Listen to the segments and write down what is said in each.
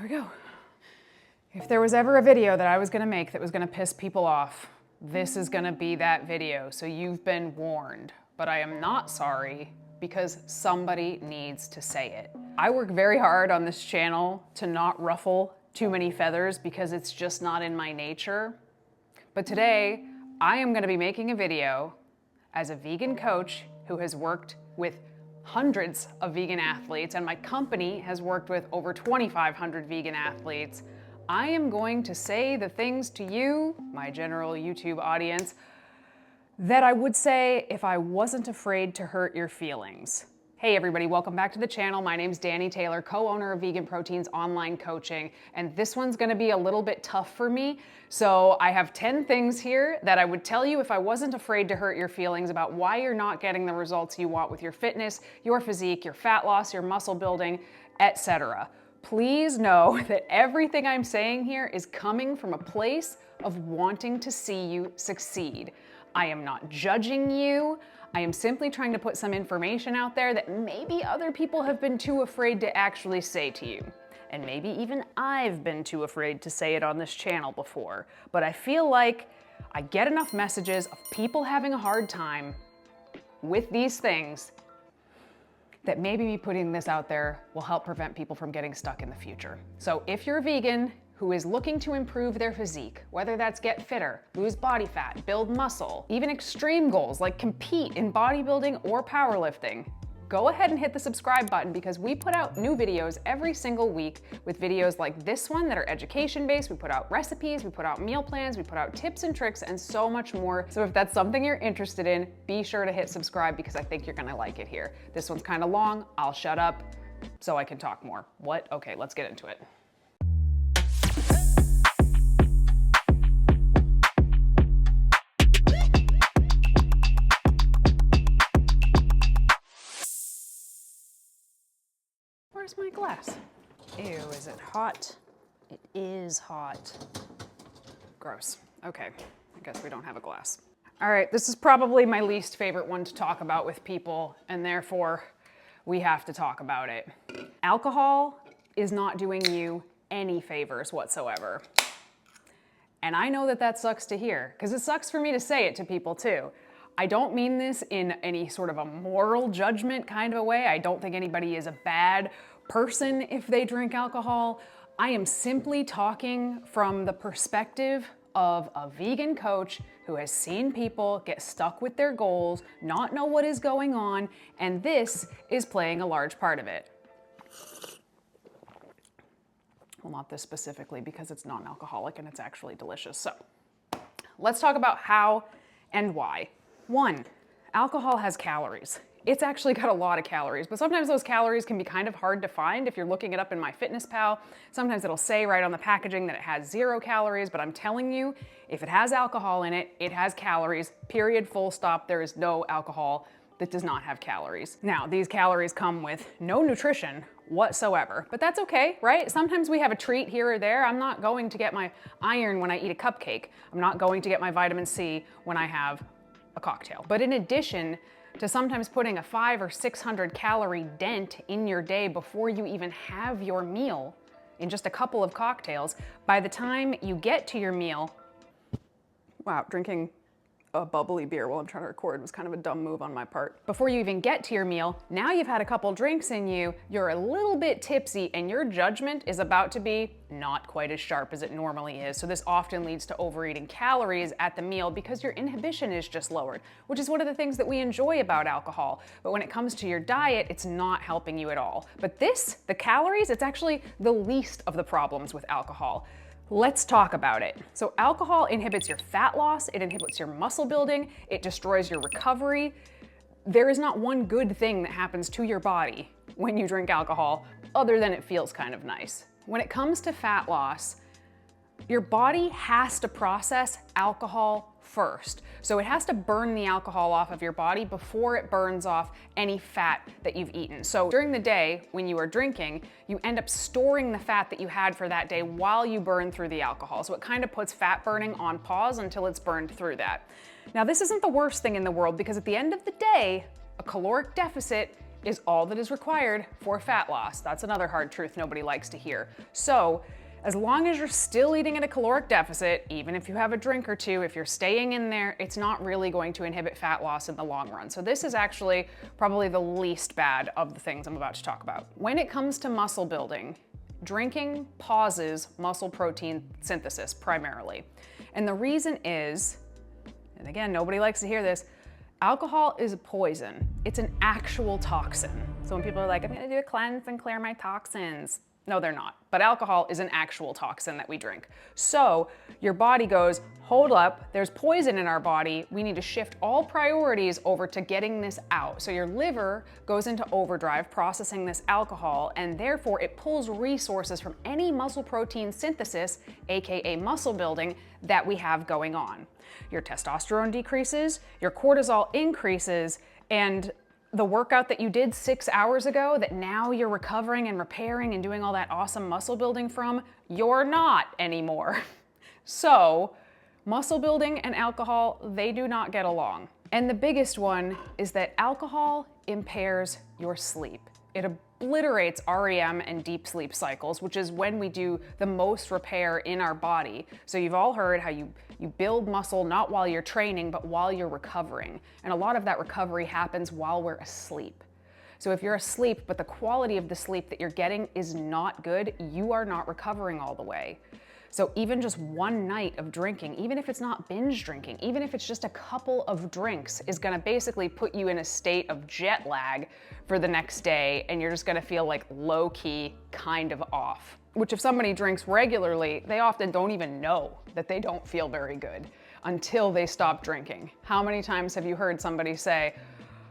we go. If there was ever a video that I was gonna make that was gonna piss people off, this is gonna be that video, so you've been warned. But I am not sorry because somebody needs to say it. I work very hard on this channel to not ruffle too many feathers because it's just not in my nature. But today, I am gonna be making a video as a vegan coach who has worked with hundreds of vegan athletes, and my company has worked with over 2,500 vegan athletes. I am going to say the things to you, my general YouTube audience, that I would say if I wasn't afraid to hurt your feelings. Hey everybody, welcome back to the channel. My name's Dani Taylor, co-owner of VeganProteins online coaching, and this one's gonna be a little bit tough for me. So I have 10 things here that I would tell you if I wasn't afraid to hurt your feelings about why you're not getting the results you want with your fitness, your physique, your fat loss, your muscle building, etc. Please know that everything I'm saying here is coming from a place of wanting to see you succeed. I am not judging you. I am simply trying to put some information out there that maybe other people have been too afraid to actually say to you. And maybe even I've been too afraid to say it on this channel before. But I feel like I get enough messages of people having a hard time with these things that maybe me putting this out there will help prevent people from getting stuck in the future. So if you're a vegan who is looking to improve their physique, whether that's get fitter, lose body fat, build muscle, even extreme goals like compete in bodybuilding or powerlifting, go ahead and hit the subscribe button because we put out new videos every single week with videos like this one that are education-based. We put out recipes, we put out meal plans, we put out tips and tricks, and so much more. So if that's something you're interested in, be sure to hit subscribe because I think you're gonna like it here. This one's kind of long. I'll shut up so I can talk more. What? Okay, let's get into it. Where's my glass? Ew, is it hot? It is hot. Gross. Okay, I guess we don't have a glass. All right, this is probably my least favorite one to talk about with people, and therefore we have to talk about it. Alcohol is not doing you any favors whatsoever. And I know that that sucks to hear, because it sucks for me to say it to people too. I don't mean this in any sort of a moral judgment kind of a way. I don't think anybody is a bad person if they drink alcohol. I am simply talking from the perspective of a vegan coach who has seen people get stuck with their goals, not know what is going on, and this is playing a large part of it. Well, not this specifically because it's non-alcoholic and it's actually delicious. So let's talk about how and why. 1, alcohol has calories. It's actually got a lot of calories, but sometimes those calories can be kind of hard to find if you're looking it up in MyFitnessPal. Sometimes it'll say right on the packaging that it has 0 calories, but I'm telling you, if it has alcohol in it, it has calories, period, full stop. There is no alcohol that does not have calories. Now, these calories come with no nutrition whatsoever, but that's okay, right? Sometimes we have a treat here or there. I'm not going to get my iron when I eat a cupcake. I'm not going to get my vitamin C when I have a cocktail. But in addition to sometimes putting a 500 or 600 calorie dent in your day before you even have your meal in just a couple of cocktails, by the time you get to your meal, wow, drinking a bubbly beer while I'm trying to record was kind of a dumb move on my part. Before you even get to your meal, now you've had a couple drinks in you, you're a little bit tipsy, and your judgment is about to be not quite as sharp as it normally is. So this often leads to overeating calories at the meal because your inhibition is just lowered, which is one of the things that we enjoy about alcohol. But when it comes to your diet, it's not helping you at all. But this, the calories, it's actually the least of the problems with alcohol. Let's talk about it. So alcohol inhibits your fat loss, it inhibits your muscle building, it destroys your recovery. There is not one good thing that happens to your body when you drink alcohol other than it feels kind of nice. When it comes to fat loss, your body has to process alcohol first. So it has to burn the alcohol off of your body before it burns off any fat that you've eaten. So during the day, when you are drinking, you end up storing the fat that you had for that day while you burn through the alcohol. So it kind of puts fat burning on pause until it's burned through that. Now, this isn't the worst thing in the world because at the end of the day, a caloric deficit is all that is required for fat loss. That's another hard truth nobody likes to hear. So as long as you're still eating at a caloric deficit, even if you have a drink or two, if you're staying in there, it's not really going to inhibit fat loss in the long run. So this is actually probably the least bad of the things I'm about to talk about. When it comes to muscle building, drinking pauses muscle protein synthesis primarily. And the reason is, and again, nobody likes to hear this, alcohol is a poison. It's an actual toxin. So when people are like, I'm gonna do a cleanse and clear my toxins. No, they're not. But alcohol is an actual toxin that we drink. So your body goes, hold up, there's poison in our body. We need to shift all priorities over to getting this out. So your liver goes into overdrive processing this alcohol, and therefore it pulls resources from any muscle protein synthesis, AKA muscle building, that we have going on. Your testosterone decreases, your cortisol increases, and the workout that you did 6 hours ago that now you're recovering and repairing and doing all that awesome muscle building from, you're not anymore. So muscle building and alcohol, they do not get along. And the biggest one is that alcohol impairs your sleep. It obliterates REM and deep sleep cycles, which is when we do the most repair in our body. So you've all heard how you build muscle not while you're training, but while you're recovering. And a lot of that recovery happens while we're asleep. So if you're asleep, but the quality of the sleep that you're getting is not good, you are not recovering all the way. So even just one night of drinking, even if it's not binge drinking, even if it's just a couple of drinks, is gonna basically put you in a state of jet lag for the next day, and you're just gonna feel like low-key kind of off. Which if somebody drinks regularly, they often don't even know that they don't feel very good until they stop drinking. How many times have you heard somebody say,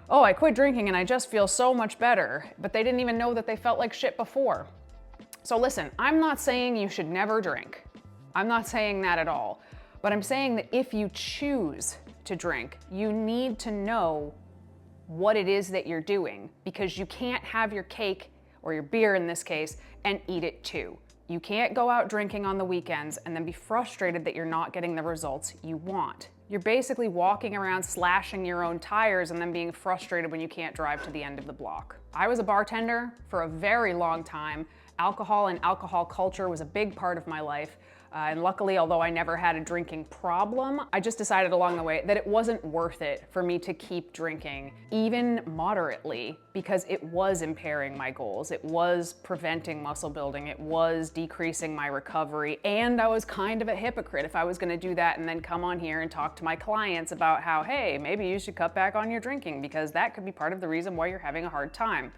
oh, I quit drinking and I just feel so much better, but they didn't even know that they felt like shit before. So listen, I'm not saying you should never drink. I'm not saying that at all. But I'm saying that if you choose to drink, you need to know what it is that you're doing, because you can't have your cake, or your beer in this case, and eat it too. You can't go out drinking on the weekends and then be frustrated that you're not getting the results you want. You're basically walking around slashing your own tires and then being frustrated when you can't drive to the end of the block. I was a bartender for a very long time. Alcohol and alcohol culture was a big part of my life. And luckily, although I never had a drinking problem, I just decided along the way that it wasn't worth it for me to keep drinking, even moderately, because it was impairing my goals. It was preventing muscle building. It was decreasing my recovery. And I was kind of a hypocrite if I was gonna do that and then come on here and talk to my clients about how, hey, maybe you should cut back on your drinking, because that could be part of the reason why you're having a hard time.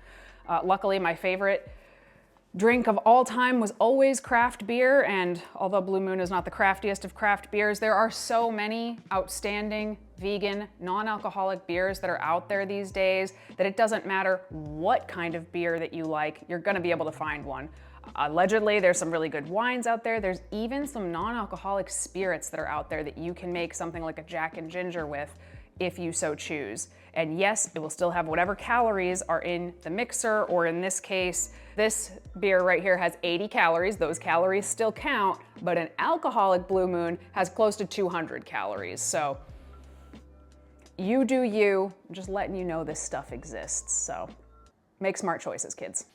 Luckily, my favorite drink of all time was always craft beer, and although Blue Moon is not the craftiest of craft beers, there are so many outstanding vegan, non-alcoholic beers that are out there these days that it doesn't matter what kind of beer that you like, you're gonna be able to find one. Allegedly, there's some really good wines out there. There's even some non-alcoholic spirits that are out there that you can make something like a Jack and Ginger with if you so choose. And yes, it will still have whatever calories are in the mixer, or in this case, this beer right here has 80 calories. Those calories still count, but an alcoholic Blue Moon has close to 200 calories. So you do you, I'm just letting you know this stuff exists. So make smart choices, kids.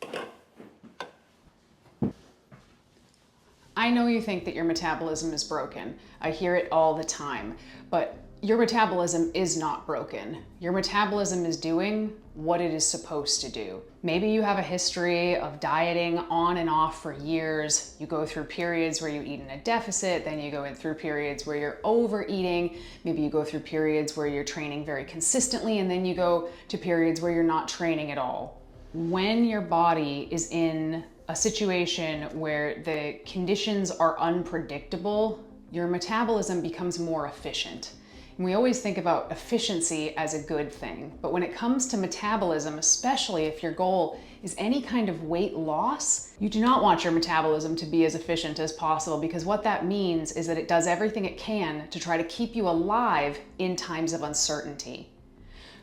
I know you think that your metabolism is broken. I hear it all the time, but your metabolism is not broken. Your metabolism is doing what it is supposed to do. Maybe you have a history of dieting on and off for years. You go through periods where you eat in a deficit, then you go through periods where you're overeating. Maybe you go through periods where you're training very consistently, and then you go to periods where you're not training at all. When your body is in a situation where the conditions are unpredictable, your metabolism becomes more efficient. And we always think about efficiency as a good thing, but when it comes to metabolism, especially if your goal is any kind of weight loss, you do not want your metabolism to be as efficient as possible, because what that means is that it does everything it can to try to keep you alive in times of uncertainty.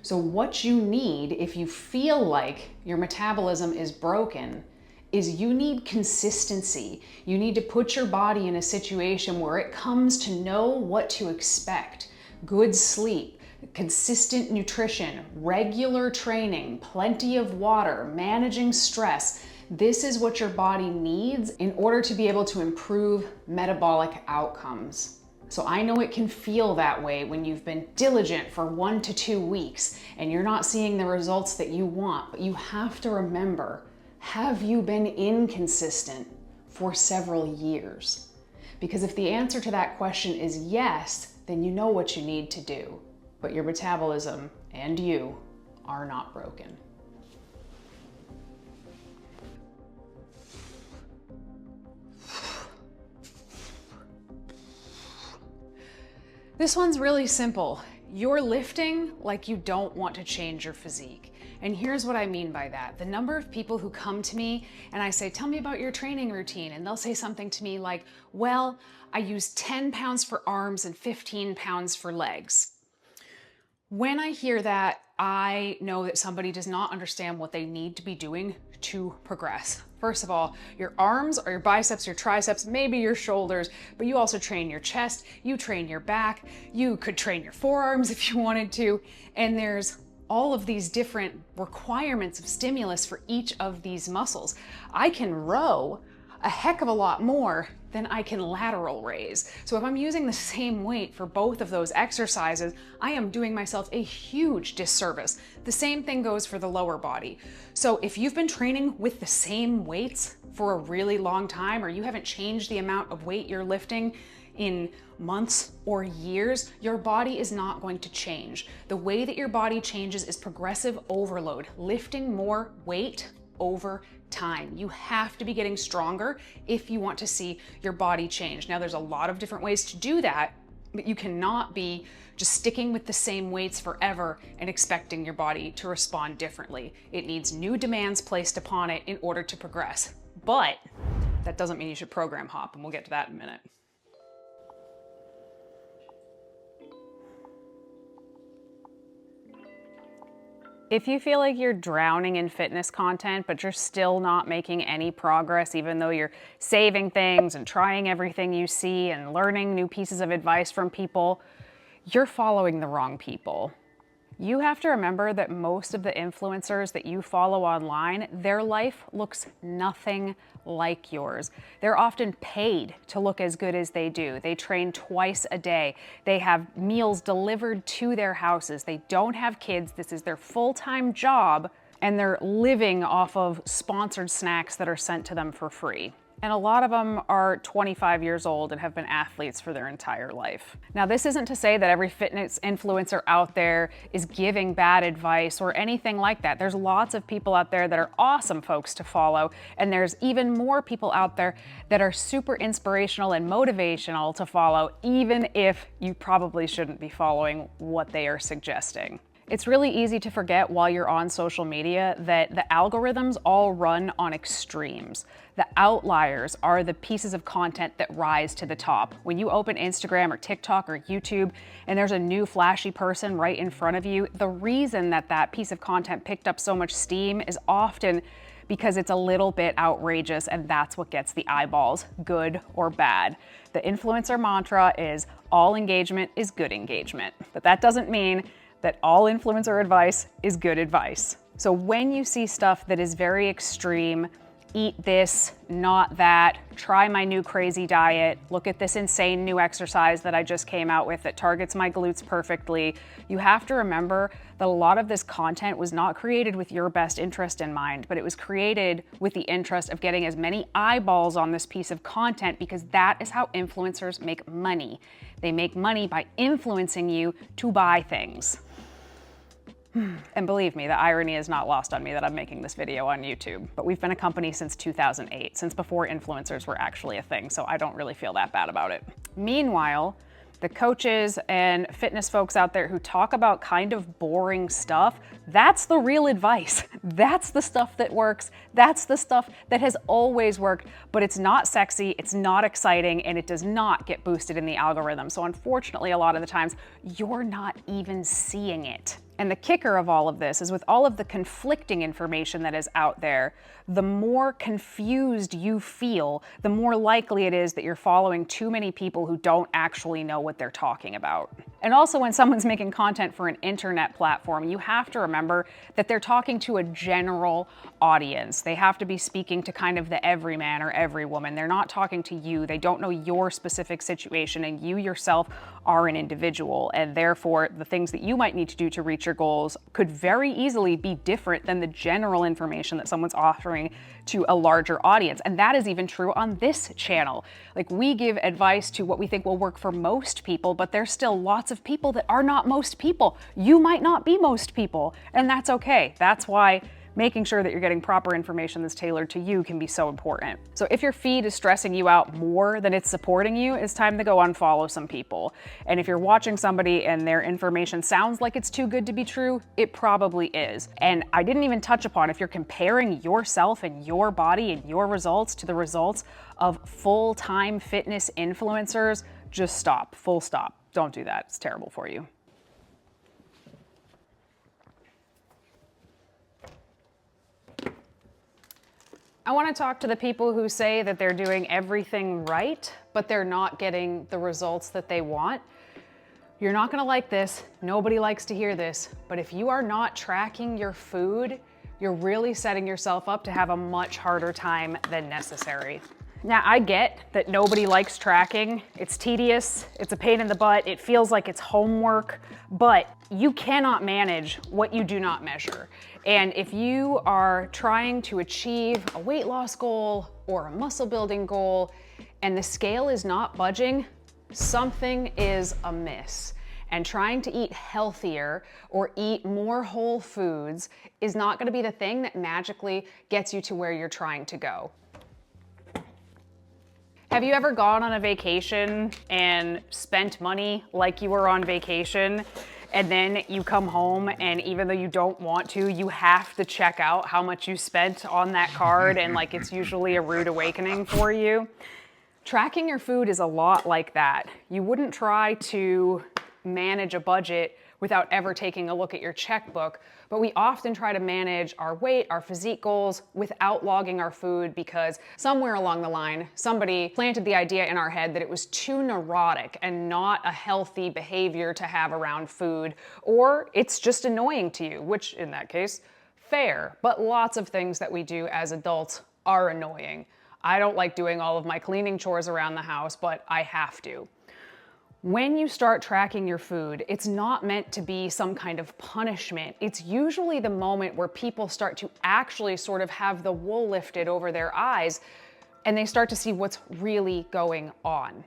So what you need if you feel like your metabolism is broken is you need consistency. You need to put your body in a situation where it comes to know what to expect. Good sleep, consistent nutrition, regular training, plenty of water, managing stress. This is what your body needs in order to be able to improve metabolic outcomes. So I know it can feel that way when you've been diligent for 1 to 2 weeks and you're not seeing the results that you want, but you have to remember, have you been inconsistent for several years? Because if the answer to that question is yes, then you know what you need to do, but your metabolism and you are not broken. This one's really simple. You're lifting like you don't want to change your physique. And here's what I mean by that. The number of people who come to me and I say, tell me about your training routine. And they'll say something to me like, well, I use 10 pounds for arms and 15 pounds for legs. When I hear that, I know that somebody does not understand what they need to be doing to progress. First of all, your arms or your biceps, your triceps, maybe your shoulders, but you also train your chest, you train your back, you could train your forearms if you wanted to, and there's all of these different requirements of stimulus for each of these muscles. I can row a heck of a lot more than I can lateral raise. So if I'm using the same weight for both of those exercises, I am doing myself a huge disservice. The same thing goes for the lower body. So if you've been training with the same weights for a really long time, or you haven't changed the amount of weight you're lifting in months or years, your body is not going to change. The way that your body changes is progressive overload, lifting more weight over time. You have to be getting stronger if you want to see your body change. Now, there's a lot of different ways to do that, but you cannot be just sticking with the same weights forever and expecting your body to respond differently. It needs new demands placed upon it in order to progress. But that doesn't mean you should program hop, and we'll get to that in a minute. If you feel like you're drowning in fitness content, but you're still not making any progress, even though you're saving things and trying everything you see and learning new pieces of advice from people, you're following the wrong people. You have to remember that most of the influencers that you follow online, their life looks nothing like yours. They're often paid to look as good as they do. They train twice a day. They have meals delivered to their houses. They don't have kids. This is their full-time job, and they're living off of sponsored snacks that are sent to them for free. And a lot of them are 25 years old and have been athletes for their entire life. Now, this isn't to say that every fitness influencer out there is giving bad advice or anything like that. There's lots of people out there that are awesome folks to follow, and there's even more people out there that are super inspirational and motivational to follow, even if you probably shouldn't be following what they are suggesting. It's really easy to forget while you're on social media that the algorithms all run on extremes. The outliers are the pieces of content that rise to the top. When you open Instagram or TikTok or YouTube and there's a new flashy person right in front of you, the reason that that piece of content picked up so much steam is often because it's a little bit outrageous, and that's what gets the eyeballs, good or bad. The influencer mantra is all engagement is good engagement, but that doesn't mean that all influencer advice is good advice. So when you see stuff that is very extreme, eat this, not that, try my new crazy diet, look at this insane new exercise that I just came out with that targets my glutes perfectly, you have to remember that a lot of this content was not created with your best interest in mind, but it was created with the interest of getting as many eyeballs on this piece of content, because that is how influencers make money. They make money by influencing you to buy things. And believe me, the irony is not lost on me that I'm making this video on YouTube. But we've been a company since 2008, since before influencers were actually a thing, so I don't really feel that bad about it. Meanwhile, the coaches and fitness folks out there who talk about kind of boring stuff, that's the real advice. That's the stuff that works. That's the stuff that has always worked, but it's not sexy, it's not exciting, and it does not get boosted in the algorithm. So unfortunately, a lot of the times, you're not even seeing it. And the kicker of all of this is with all of the conflicting information that is out there, the more confused you feel, the more likely it is that you're following too many people who don't actually know what they're talking about. And also when someone's making content for an internet platform, you have to remember that they're talking to a general audience. They have to be speaking to kind of the everyman or every woman. They're not talking to you. They don't know your specific situation, and you yourself are an individual, and therefore the things that you might need to do to reach your goals could very easily be different than the general information that someone's offering to a larger audience. And that is even true on this channel. Like, we give advice to what we think will work for most people, but there's still lots of people that are not most people. You might not be most people, and that's okay. That's why making sure that you're getting proper information that's tailored to you can be so important. So if your feed is stressing you out more than it's supporting you, it's time to go unfollow some people. And if you're watching somebody and their information sounds like it's too good to be true, it probably is. And I didn't even touch upon, if you're comparing yourself and your body and your results to the results of full-time fitness influencers, just stop, full stop. Don't do that, it's terrible for you. I want to talk to the people who say that they're doing everything right, but they're not getting the results that they want. You're not going to like this. Nobody likes to hear this. But if you are not tracking your food, you're really setting yourself up to have a much harder time than necessary. Now, I get that nobody likes tracking. It's tedious, it's a pain in the butt, it feels like it's homework, but you cannot manage what you do not measure. And if you are trying to achieve a weight loss goal or a muscle building goal and the scale is not budging, something is amiss. And trying to eat healthier or eat more whole foods is not going to be the thing that magically gets you to where you're trying to go. Have you ever gone on a vacation and spent money like you were on vacation, and then you come home and even though you don't want to, you have to check out how much you spent on that card, and like it's usually a rude awakening for you? Tracking your food is a lot like that. You wouldn't try to manage a budget without ever taking a look at your checkbook, but we often try to manage our weight, our physique goals without logging our food because somewhere along the line, somebody planted the idea in our head that it was too neurotic and not a healthy behavior to have around food, or it's just annoying to you, which in that case, fair, but lots of things that we do as adults are annoying. I don't like doing all of my cleaning chores around the house, but I have to. When you start tracking your food, it's not meant to be some kind of punishment. It's usually the moment where people start to actually sort of have the wool lifted over their eyes and they start to see what's really going on.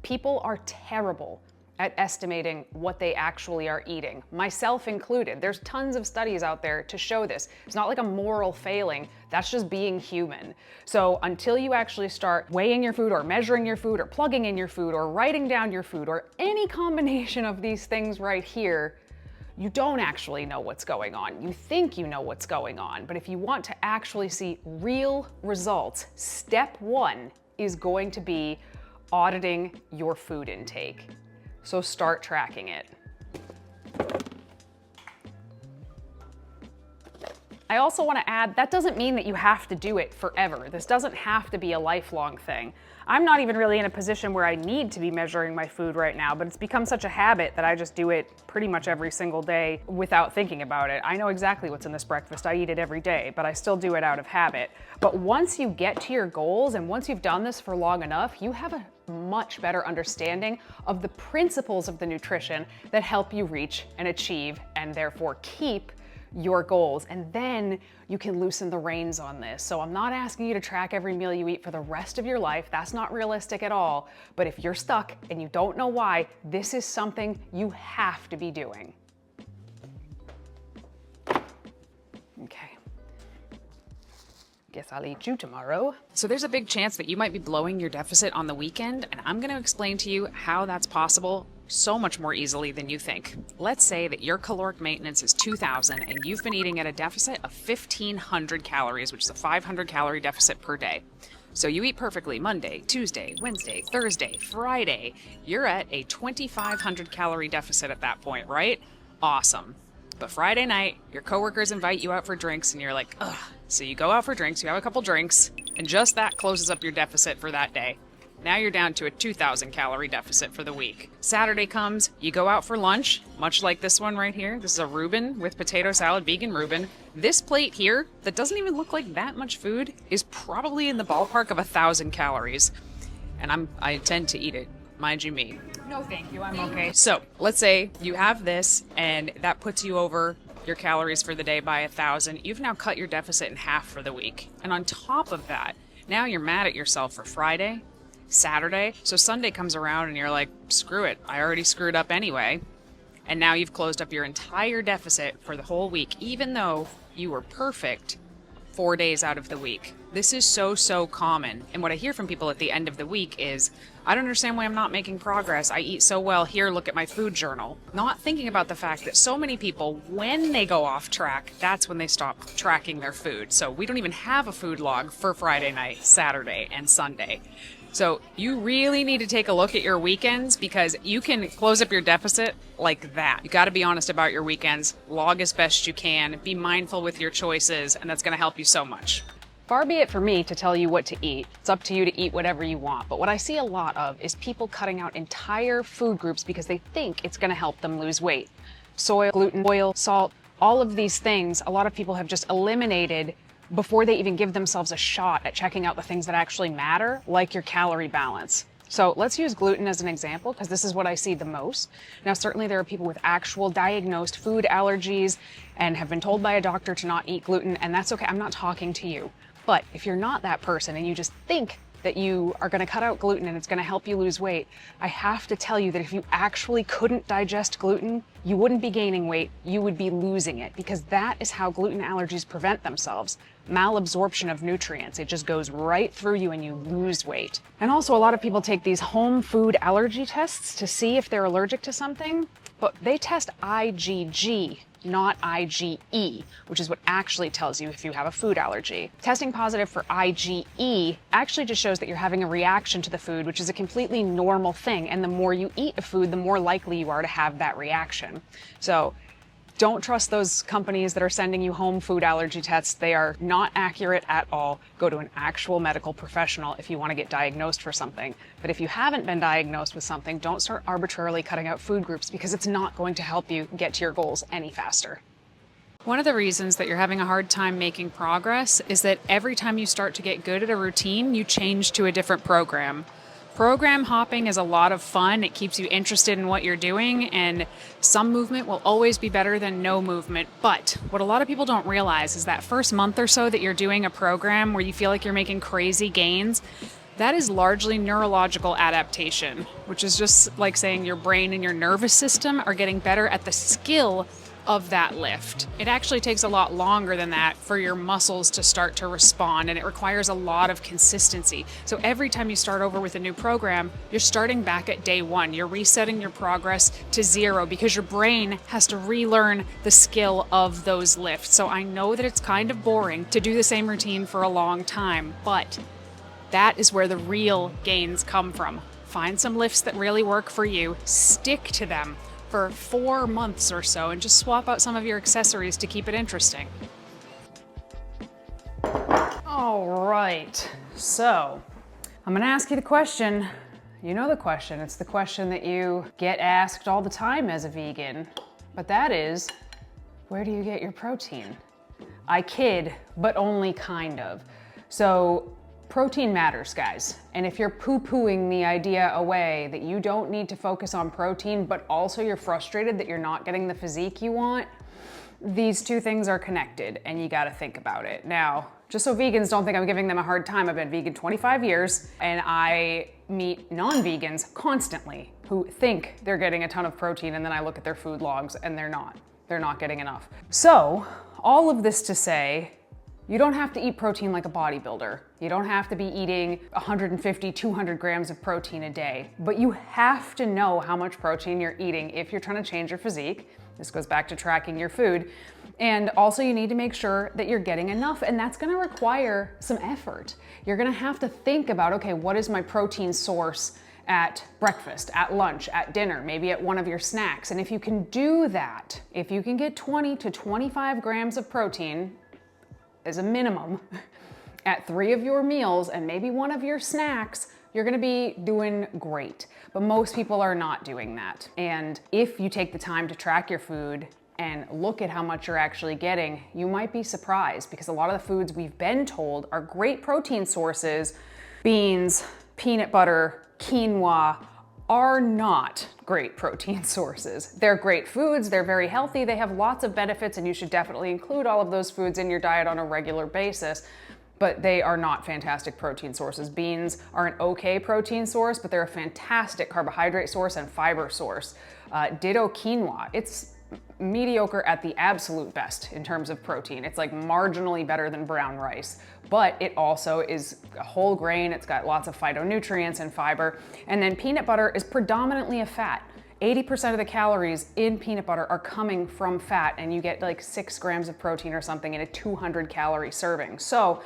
People are terrible at estimating what they actually are eating, myself included. There's tons of studies out there to show this. It's not like a moral failing, that's just being human. So until you actually start weighing your food or measuring your food or plugging in your food or writing down your food or any combination of these things right here, you don't actually know what's going on. You think you know what's going on, but if you want to actually see real results, step one is going to be auditing your food intake. So start tracking it. I also want to add, that doesn't mean that you have to do it forever. This doesn't have to be a lifelong thing. I'm not even really in a position where I need to be measuring my food right now, but it's become such a habit that I just do it pretty much every single day without thinking about it. I know exactly what's in this breakfast. I eat it every day, but I still do it out of habit. But once you get to your goals and once you've done this for long enough, you have a much better understanding of the principles of the nutrition that help you reach and achieve and therefore keep your goals, and then you can loosen the reins on this. So I'm not asking you to track every meal you eat for the rest of your life. That's not realistic at all. But if you're stuck and you don't know why, this is something you have to be doing. Okay. Guess I'll eat you tomorrow. So there's a big chance that you might be blowing your deficit on the weekend, and I'm going to explain to you how that's possible so much more easily than you think. Let's say that your caloric maintenance is 2,000 and you've been eating at a deficit of 1,500 calories, which is a 500 calorie deficit per day. So you eat perfectly Monday, Tuesday, Wednesday, Thursday, Friday. You're at a 2,500 calorie deficit at that point, right? Awesome. But Friday night, your coworkers invite you out for drinks and you're like, ugh. So you go out for drinks, you have a couple drinks, and just that closes up your deficit for that day. Now you're down to a 2,000 calorie deficit for the week. Saturday comes, you go out for lunch, much like this one right here. This is a Reuben with potato salad, vegan Reuben. This plate here, that doesn't even look like that much food, is probably in the ballpark of 1,000 calories. And I intend to eat it, mind you me. No, thank you, I'm okay. So let's say you have this and that puts you over your calories for the day by 1,000. You've now cut your deficit in half for the week. And on top of that, now you're mad at yourself for Friday, Saturday, so Sunday comes around and you're like, screw it, I already screwed up anyway. And now you've closed up your entire deficit for the whole week, even though you were perfect 4 days out of the week. This is so common. And what I hear from people at the end of the week is, I don't understand why I'm not making progress. I eat so well. Here, look at my food journal. Not thinking about the fact that so many people, when they go off track, that's when they stop tracking their food. So we don't even have a food log for Friday night, Saturday, and Sunday. So you really need to take a look at your weekends, because you can close up your deficit like that. You got to be honest about your weekends, log as best you can, be mindful with your choices, and that's going to help you so much. Far be it for me to tell you what to eat. It's up to you to eat whatever you want. But what I see a lot of is people cutting out entire food groups because they think it's going to help them lose weight. Soy, gluten, oil, salt, all of these things, a lot of people have just eliminated before they even give themselves a shot at checking out the things that actually matter, like your calorie balance. So let's use gluten as an example, because this is what I see the most. Now, certainly there are people with actual diagnosed food allergies and have been told by a doctor to not eat gluten, and that's okay. I'm not talking to you. But if you're not that person and you just think that you are going to cut out gluten and it's going to help you lose weight, I have to tell you that if you actually couldn't digest gluten, you wouldn't be gaining weight, you would be losing it, because that is how gluten allergies prevent themselves. Malabsorption of nutrients. It just goes right through you and you lose weight. And also, a lot of people take these home food allergy tests to see if they're allergic to something, but they test IgG, not IgE, which is what actually tells you if you have a food allergy. Testing positive for IgE actually just shows that you're having a reaction to the food, which is a completely normal thing. And the more you eat a food, the more likely you are to have that reaction. So don't trust those companies that are sending you home food allergy tests. They are not accurate at all. Go to an actual medical professional if you want to get diagnosed for something. But if you haven't been diagnosed with something, don't start arbitrarily cutting out food groups, because it's not going to help you get to your goals any faster. One of the reasons that you're having a hard time making progress is that every time you start to get good at a routine, you change to a different program. Program hopping is a lot of fun. It keeps you interested in what you're doing, and some movement will always be better than no movement. But what a lot of people don't realize is that first month or so that you're doing a program where you feel like you're making crazy gains, that is largely neurological adaptation, which is just like saying your brain and your nervous system are getting better at the skill of that lift. It actually takes a lot longer than that for your muscles to start to respond, and it requires a lot of consistency. So every time you start over with a new program, you're starting back at day one. You're resetting your progress to 0 because your brain has to relearn the skill of those lifts. So I know that it's kind of boring to do the same routine for a long time, but that is where the real gains come from. Find some lifts that really work for you, stick to them for 4 months or so, and just swap out some of your accessories to keep it interesting. All right, so I'm gonna ask you the question. You know the question. It's the question that you get asked all the time as a vegan, but that is, where do you get your protein? I kid, but only kind of. So protein matters, guys. And if you're poo-pooing the idea away that you don't need to focus on protein, but also you're frustrated that you're not getting the physique you want, these two things are connected and you gotta think about it. Now, just so vegans don't think I'm giving them a hard time, I've been vegan 25 years and I meet non-vegans constantly who think they're getting a ton of protein, and then I look at their food logs and they're not getting enough. So all of this to say, you don't have to eat protein like a bodybuilder. You don't have to be eating 150, 200 grams of protein a day, but you have to know how much protein you're eating if you're trying to change your physique. This goes back to tracking your food. And also you need to make sure that you're getting enough, and that's gonna require some effort. You're gonna have to think about, okay, what is my protein source at breakfast, at lunch, at dinner, maybe at one of your snacks. And if you can do that, if you can get 20 to 25 grams of protein as a minimum at 3 of your meals and maybe one of your snacks, you're gonna be doing great. But most people are not doing that. And if you take the time to track your food and look at how much you're actually getting, you might be surprised, because a lot of the foods we've been told are great protein sources, beans, peanut butter, quinoa, are not great protein sources. They're great foods, they're very healthy, they have lots of benefits, and you should definitely include all of those foods in your diet on a regular basis, but they are not fantastic protein sources. Beans are an okay protein source, but they're a fantastic carbohydrate source and fiber source. Ditto quinoa. It's mediocre at the absolute best in terms of protein. It's like marginally better than brown rice, but it also is a whole grain. It's got lots of phytonutrients and fiber. And then peanut butter is predominantly a fat. 80% of the calories in peanut butter are coming from fat, and you get like 6 grams of protein or something in a 200 calorie serving. So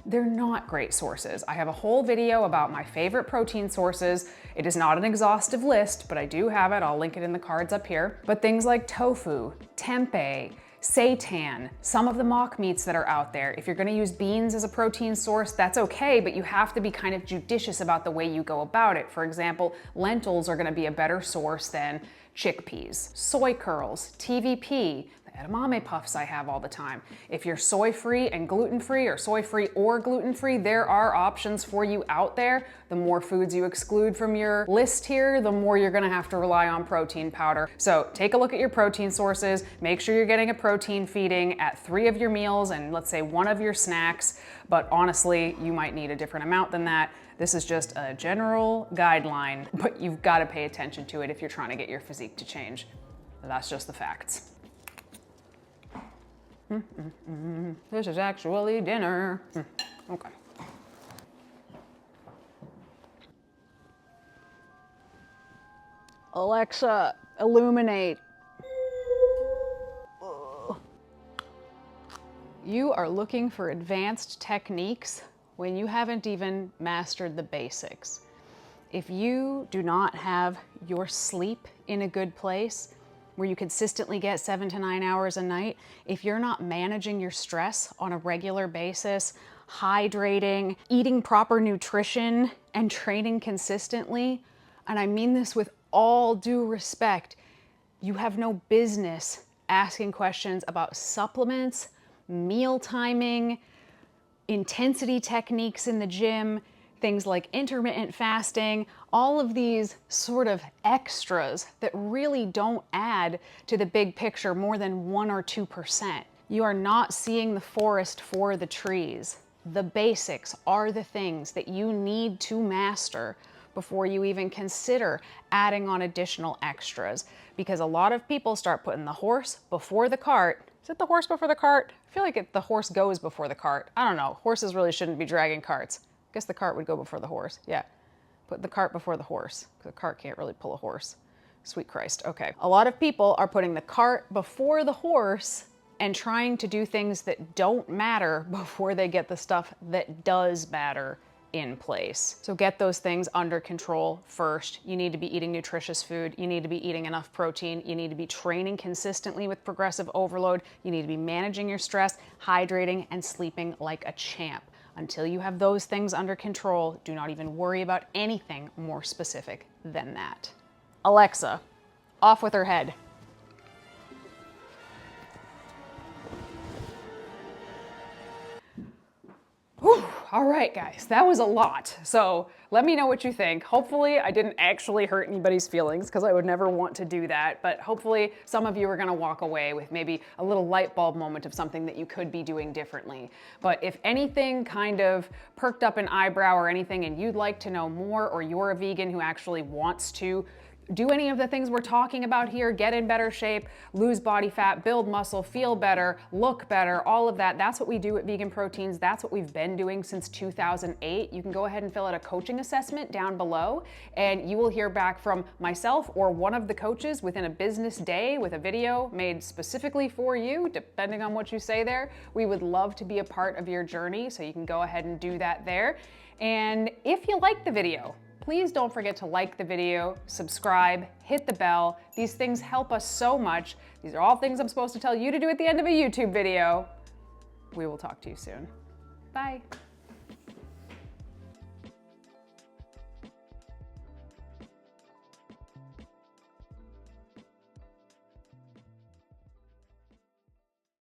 they're not great sources. I have a whole video about my favorite protein sources. It is not an exhaustive list, but I do have it. I'll link it in the cards up here. But things like tofu, tempeh, seitan, some of the mock meats that are out there. If you're gonna use beans as a protein source, that's okay, but you have to be kind of judicious about the way you go about it. For example, lentils are gonna be a better source than chickpeas. Soy curls, TVP, edamame puffs I have all the time. If you're soy-free and gluten-free, or soy-free or gluten-free, there are options for you out there. The more foods you exclude from your list here, the more you're gonna have to rely on protein powder. So take a look at your protein sources, make sure you're getting a protein feeding at 3 of your meals and let's say 1 of your snacks, but honestly, you might need a different amount than that. This is just a general guideline, but you've gotta pay attention to it if you're trying to get your physique to change. That's just the facts. This is actually dinner. Okay. Alexa, illuminate. You are looking for advanced techniques when you haven't even mastered the basics. If you do not have your sleep in a good place, where you consistently get 7 to 9 hours a night, if you're not managing your stress on a regular basis, hydrating, eating proper nutrition, and training consistently, and I mean this with all due respect, you have no business asking questions about supplements, meal timing, intensity techniques in the gym, things like intermittent fasting, all of these sort of extras that really don't add to the big picture more than 1 or 2%. You are not seeing the forest for the trees. The basics are the things that you need to master before you even consider adding on additional extras, because a lot of people start putting the horse before the cart. Is it the horse before the cart? I feel like the horse goes before the cart. I don't know. Horses really shouldn't be dragging carts. I guess the cart would go before the horse. Yeah, put the cart before the horse. The cart can't really pull a horse. Sweet Christ, okay. A lot of people are putting the cart before the horse and trying to do things that don't matter before they get the stuff that does matter in place. So get those things under control first. You need to be eating nutritious food. You need to be eating enough protein. You need to be training consistently with progressive overload. You need to be managing your stress, hydrating, and sleeping like a champ. Until you have those things under control, do not even worry about anything more specific than that. Alexa, off with her head. Whew. All right, guys, that was a lot. So let me know what you think. Hopefully I didn't actually hurt anybody's feelings, because I would never want to do that. But hopefully some of you are gonna walk away with maybe a little light bulb moment of something that you could be doing differently. But if anything kind of perked up an eyebrow or anything and you'd like to know more, or you're a vegan who actually wants to do any of the things we're talking about here, get in better shape, lose body fat, build muscle, feel better, look better, all of that. That's what we do at Vegan Proteins. That's what we've been doing since 2008. You can go ahead and fill out a coaching assessment down below, and you will hear back from myself or one of the coaches within a business day with a video made specifically for you, depending on what you say there. We would love to be a part of your journey, so you can go ahead and do that there. And if you like the video, Please don't forget to like the video, subscribe, hit the bell. These things help us so much. These are all things I'm supposed to tell you to do at the end of a YouTube video. We will talk to you soon. Bye.